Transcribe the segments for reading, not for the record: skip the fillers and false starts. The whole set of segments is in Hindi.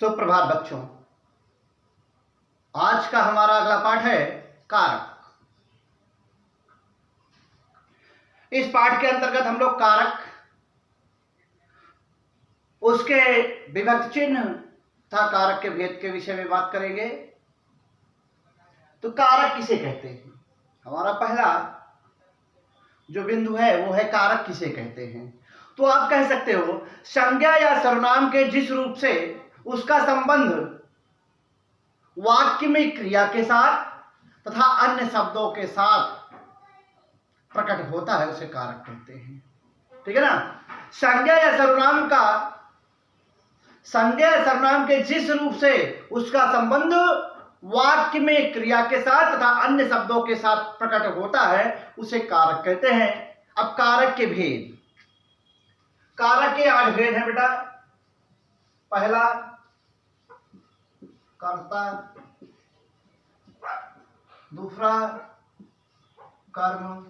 सुप्रभात बच्चों। आज का हमारा अगला पाठ है कारक। इस पाठ के अंतर्गत हम लोग कारक, उसके विभक्त चिन्ह तथा कारक के भेद के विषय में बात करेंगे। तो कारक किसे कहते हैं? हमारा पहला जो बिंदु है वो है कारक किसे कहते हैं। तो आप कह सकते हो संज्ञा या सर्वनाम के जिस रूप से उसका संबंध वाक्य में क्रिया के साथ तथा अन्य शब्दों के साथ प्रकट होता है उसे कारक कहते हैं। ठीक है ना। संज्ञा या सर्वनाम के जिस रूप से उसका संबंध वाक्य में क्रिया के साथ तथा अन्य शब्दों के साथ प्रकट होता है उसे कारक कहते हैं। अब कारक के भेद, कारक के 8 भेद हैं बेटा। पहला कर्ता, दूसरा कर्म,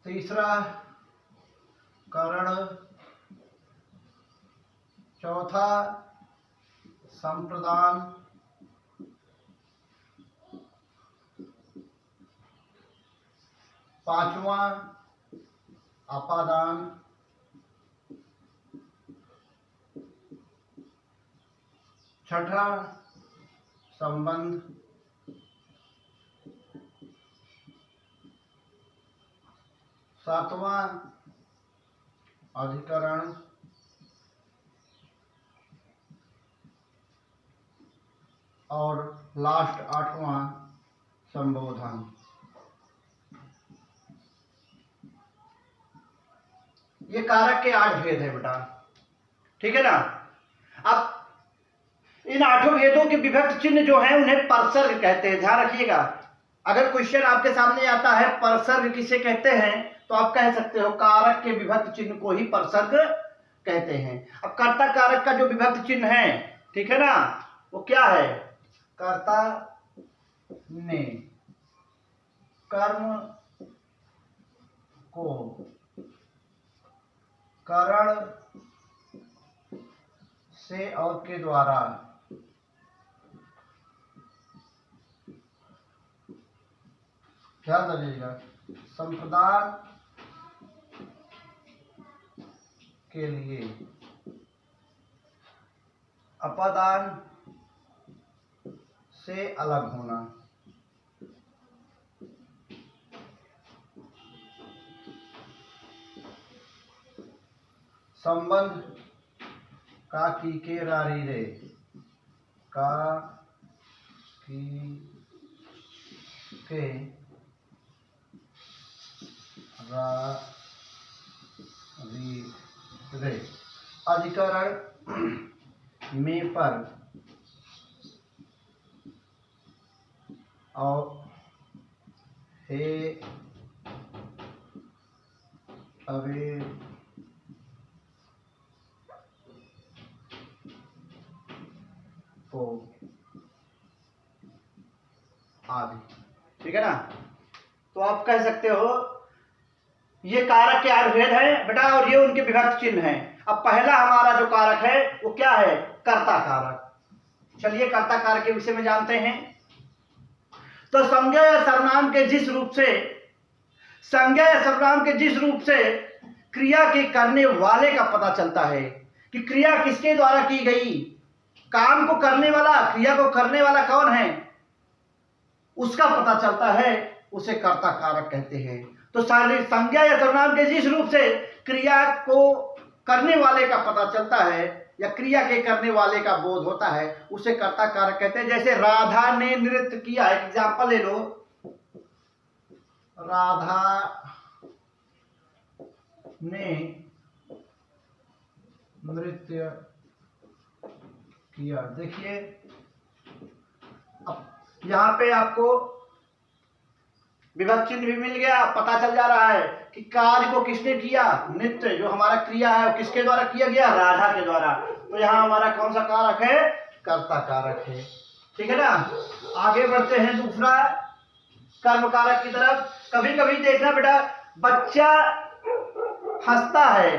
तीसरा करण, चौथा संप्रदान, पांचवा अपादान, छठा संबंध, सातवां अधिकरण, और लास्ट 8वां संबोधन। ये कारक के 8 भेद है बेटा। ठीक है ना। अब इन 8 भेदों के विभक्त चिन्ह जो हैं उन्हें परसर्ग कहते हैं। ध्यान रखिएगा, अगर क्वेश्चन आपके सामने आता है परसर्ग किसे कहते हैं तो आप कह सकते हो कारक के विभक्त चिन्ह को ही परसर्ग कहते हैं। अब कर्ता कारक का जो विभक्त चिन्ह है, ठीक है ना, वो क्या है? कर्ता ने कर्म को करण से और के द्वारा ध्यान दीजिएगा संप्रदान के लिए अपादान से अलग होना। संबंध का की के रारी रे, का की के रारी रे, अधिकरण में पर और हे अवे तो आदि। ठीक है ना। तो आप कह सकते हो ये कारक के 8 भेद हैं बेटा और ये उनके विभक्त चिन्ह हैं। अब पहला हमारा जो कारक है वो क्या है? कर्ता कारक। चलिए कर्ता कारक के विषय में जानते हैं। तो संज्ञा या सर्वनाम के जिस रूप से क्रिया के करने वाले का पता चलता है कि क्रिया किसके द्वारा की गई, काम को करने वाला, क्रिया को करने वाला कौन है, उसका पता चलता है, उसे कर्ता कारक कहते हैं। तो संज्ञा या सर्वनाम के जिस रूप से क्रिया को करने वाले का पता चलता है या क्रिया के करने वाले का बोध होता है उसे कर्ता कारक कहते हैं। जैसे राधा ने नृत्य किया, एक एग्जांपल ले लो। राधा ने नृत्य किया। देखिए अब यहां पे आपको विभक्त चिन्ह भी मिल गया, पता चल जा रहा है कि कार्य को किसने किया, नृत्य जो हमारा क्रिया है वो किसके द्वारा किया गया, राधा के द्वारा। तो यहाँ हमारा कौन सा कारक है? कर्ता कारक है। ठीक है ना। आगे बढ़ते हैं दूसरा कर्म कारक की तरफ। कभी कभी देखना बेटा, बच्चा हंसता है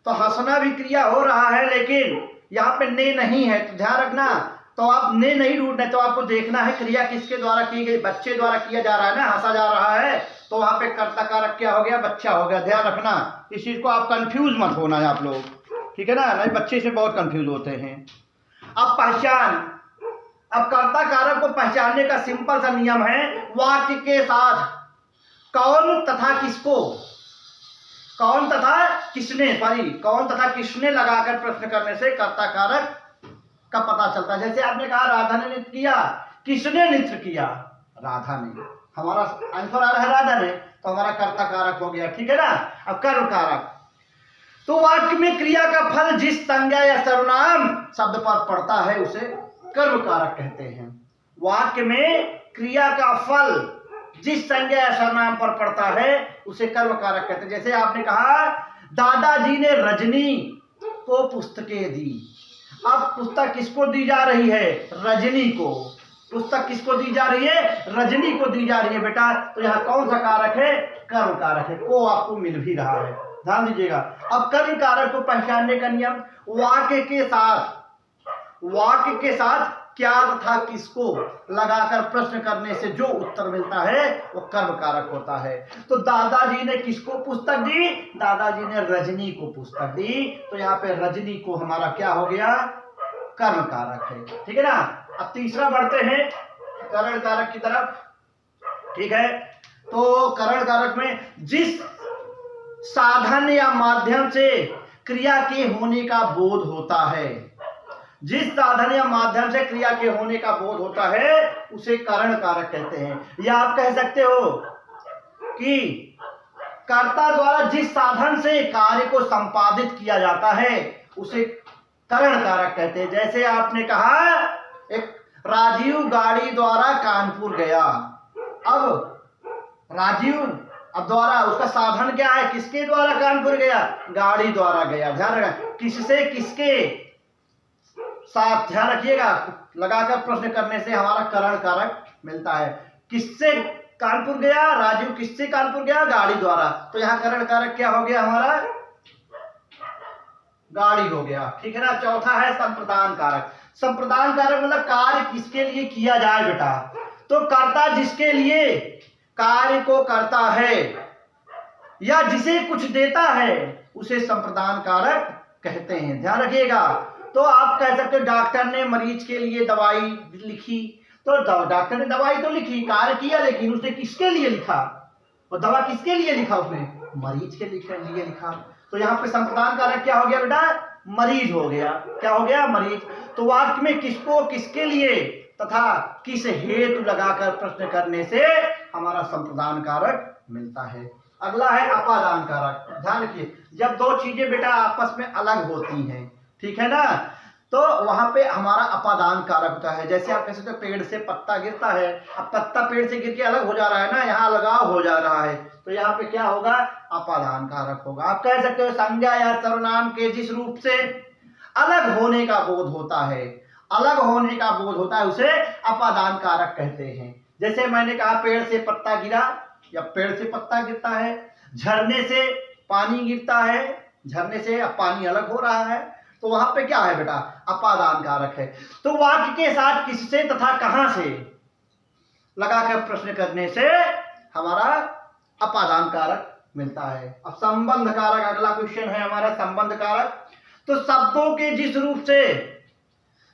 तो हंसना भी क्रिया हो रहा है, लेकिन यहाँ पे ने नहीं है, तो ध्यान रखना। तो आप ने नहीं ढूंढना, तो आपको देखना है क्रिया किसके द्वारा की गई, बच्चे द्वारा किया जा रहा है ना, हंसा जा रहा है, तो वहां पे कर्ता कारक क्या हो गया, बच्चा हो गया। ध्यान रखना, इस चीज को आप कंफ्यूज मत होना है आप लोग, ठीक है ना, नहीं बच्चे से बहुत कंफ्यूज होते हैं। अब पहचान, अब कर्ता कारक को पहचानने का सिंपल सा नियम है, वाक्य के साथ कौन तथा किसको, कौन तथा किसने, सॉरी कौन तथा किसने लगाकर प्रश्न करने से कर्ता कारक का पता चलता है। जैसे आपने कहा राधा ने नृत्य किया, किसने नृत्य किया, राधा ने, हमारा आंसर आ रहा है राधा ने, तो हमारा कर्ता कारक हो गया, ठीक है ना। अब कर्म कारक, तो वाक्य में क्रिया का फल जिस संज्ञा या सर्वनाम शब्द पर पड़ता है उसे कर्म कारक कहते हैं। वाक्य में क्रिया का फल जिस संज्ञा या सर्वनाम पर पड़ता है उसे कर्म कारक कहते हैं। जैसे आपने कहा दादाजी ने रजनी को पुस्तकें दी, अब पुस्तक किसको दी जा रही है, रजनी को, पुस्तक किसको दी जा रही है, रजनी को दी जा रही है बेटा, तो यहाँ कौन सा कारक है, कर्म कारक है, को आपको मिल भी रहा है, ध्यान दीजिएगा। अब कर्म कारक को पहचानने का नियम, वाक्य के साथ क्या तथा किसको लगाकर प्रश्न करने से जो उत्तर मिलता है वो कर्म कारक होता है। तो दादाजी ने किसको पुस्तक दी, दादाजी ने रजनी को पुस्तक दी, तो यहाँ पे रजनी को हमारा क्या हो गया, कर्म कारक है, ठीक है ना। अब तीसरा बढ़ते हैं करण कारक की तरफ, ठीक है। तो करण कारक में जिस साधन या माध्यम से क्रिया के होने का बोध होता है, जिस साधन या माध्यम से क्रिया के होने का बोध होता है उसे करण कारक कहते हैं। या आप कह सकते हो कि कर्ता द्वारा जिस साधन से कार्य को संपादित किया जाता है उसे करण कारक कहते हैं। जैसे आपने कहा एक राजीव गाड़ी द्वारा कानपुर गया, अब राजीव अब द्वारा उसका साधन क्या है, किसके द्वारा कानपुर गया, गाड़ी द्वारा गया। ध्यान रखना, किससे किसके साथ, ध्यान रखिएगा, लगाकर प्रश्न करने से हमारा करण कारक मिलता है। किससे कानपुर गया, राजीव किससे कानपुर गया, गाड़ी द्वारा, तो यहाँ करण कारक क्या हो गया हमारा, गाड़ी हो गया, ठीक है ना। चौथा है संप्रदान कारक। संप्रदान कारक मतलब कार्य किसके लिए किया जाए बेटा, तो कर्ता जिसके लिए कार्य को करता है या जिसे कुछ देता है उसे संप्रदान कारक कहते हैं। ध्यान रखिएगा। तो आप कह सकते हो डॉक्टर ने मरीज के लिए दवाई लिखी, तो डॉक्टर ने दवाई तो लिखी, कार्य किया, लेकिन उसने किसके लिए लिखा, वो दवा किसके लिए लिखा, उसने मरीज के लिए लिखा, तो यहाँ पे संप्रदान कारक क्या हो गया बेटा, मरीज हो गया, क्या हो गया, मरीज। तो वाक्य में किसको किसके लिए तथा किस हेतु लगाकर प्रश्न करने से हमारा संप्रदान कारक मिलता है। अगला है अपादान कारक। ध्यान रखिए, जब दो चीजें बेटा आपस में अलग होती हैं, ठीक है ना, तो वहां पे हमारा अपादान कारक होता है। जैसे आप कह सकते हो पेड़ से पत्ता गिरता है, अब पत्ता पेड़ से गिर के अलग हो जा रहा है ना, यहाँ अलगाव हो जा रहा है, तो यहाँ पे क्या होगा, अपादान कारक होगा। आप कह सकते हो संज्ञा या सर्वनाम के जिस रूप से अलग होने का बोध होता है, अलग होने का बोध होता है उसे अपादान कारक कहते हैं। जैसे मैंने कहा पेड़ से पत्ता गिरा या पेड़ से पत्ता गिरता है, झरने से पानी गिरता है, झरने से अब पानी अलग हो रहा है, तो वहां पे क्या है बेटा, अपादान कारक है। तो वाक्य के साथ किससे तथा कहां से लगाकर प्रश्न करने से हमारा अपादान कारक मिलता है। अब संबंध कारक अगला क्वेश्चन है हमारा, संबंध कारक। तो शब्दों के जिस रूप से,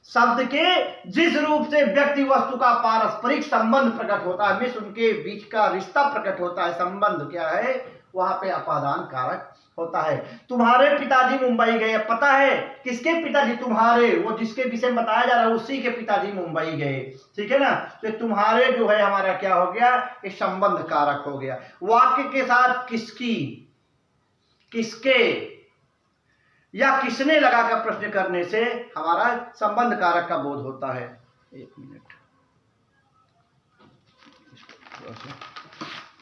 शब्द के जिस रूप से व्यक्ति वस्तु का पारस्परिक संबंध प्रकट होता है, मिस उनके बीच का रिश्ता प्रकट होता है, संबंध क्या है, वहां पे अपादान कारक होता है। तुम्हारे पिताजी मुंबई गए, पता है किसके पिताजी, तुम्हारे, वो जिसके विषय में बताया जा रहा है उसी के पिताजी मुंबई गए, ठीक है ना। तो तुम्हारे जो है हमारा क्या हो गया, ये संबंध कारक हो गया। वाक्य के साथ किसकी, किसके या किसने लगाकर प्रश्न करने से हमारा संबंध कारक का बोध होता है। एक मिनट,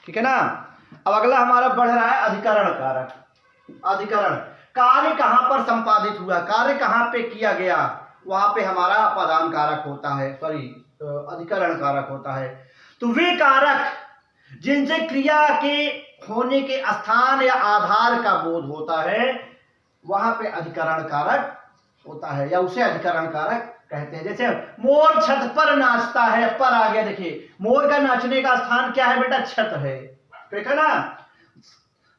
ठीक है ना। अब अगला हमारा बढ़ रहा है अधिकरण कारक। अधिकरण, कार्य कहां पर संपादित हुआ, कार्य कहां पे किया गया, वहां पे हमारा अपादान कारक होता है, सॉरी अधिकरण कारक होता है। तो वे कारक जिनसे क्रिया के होने के स्थान या आधार का बोध होता है वहां पे अधिकरण कारक होता है या उसे अधिकरण कारक कहते हैं। जैसे मोर छत पर नाचता है, पर आ गया, देखिए मोर का नाचने का स्थान क्या है बेटा, छत है, ठीक है ना।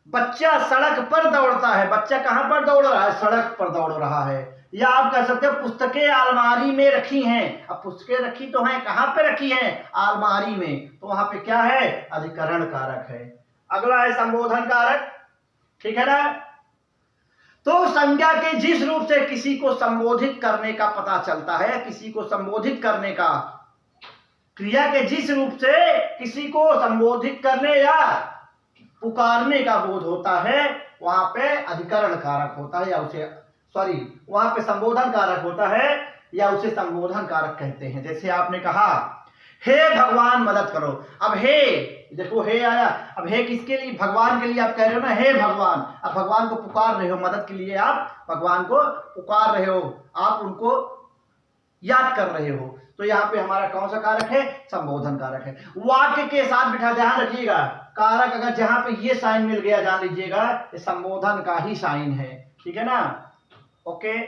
बच्चा सड़क पर दौड़ता है, बच्चा कहां पर दौड़ रहा है, सड़क पर दौड़ रहा है। या आप कह सकते हो पुस्तकें अलमारी में रखी हैं। अब पुस्तकें रखी तो हैं, कहां पे रखी हैं, अलमारी में, तो वहां पे क्या है, अधिकरण कारक है। अगला है संबोधन कारक, ठीक है ना। तो संज्ञा के जिस रूप से किसी को संबोधित करने का पता चलता है, किसी को संबोधित करने का, क्रिया के जिस रूप से किसी को संबोधित करने या पुकारने का बोध होता है, वहां पे अधिकरण कारक होता है या उसे वहां पे संबोधन कारक होता है या उसे संबोधन कारक कहते हैं। जैसे आपने कहा हे भगवान मदद करो, अब हे, देखो हे आया, अब हे किसके लिए, भगवान के लिए आप कह रहे हो ना, हे भगवान, अब भगवान को पुकार रहे हो, मदद के लिए आप भगवान को पुकार रहे हो, आप उनको याद कर रहे हो, तो यहाँ पे हमारा कौन सा कारक है, संबोधन कारक है। वाक्य के साथ बिठा, ध्यान रखिएगा, कारक अगर जहां पे ये साइन मिल गया, जान लीजिएगा ये संबोधन का ही साइन है, ठीक है ना। ओके,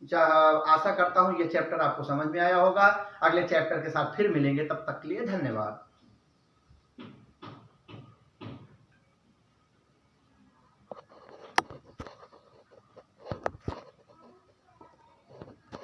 आशा करता हूं ये चैप्टर आपको समझ में आया होगा। अगले चैप्टर के साथ फिर मिलेंगे, तब तक के लिए धन्यवाद।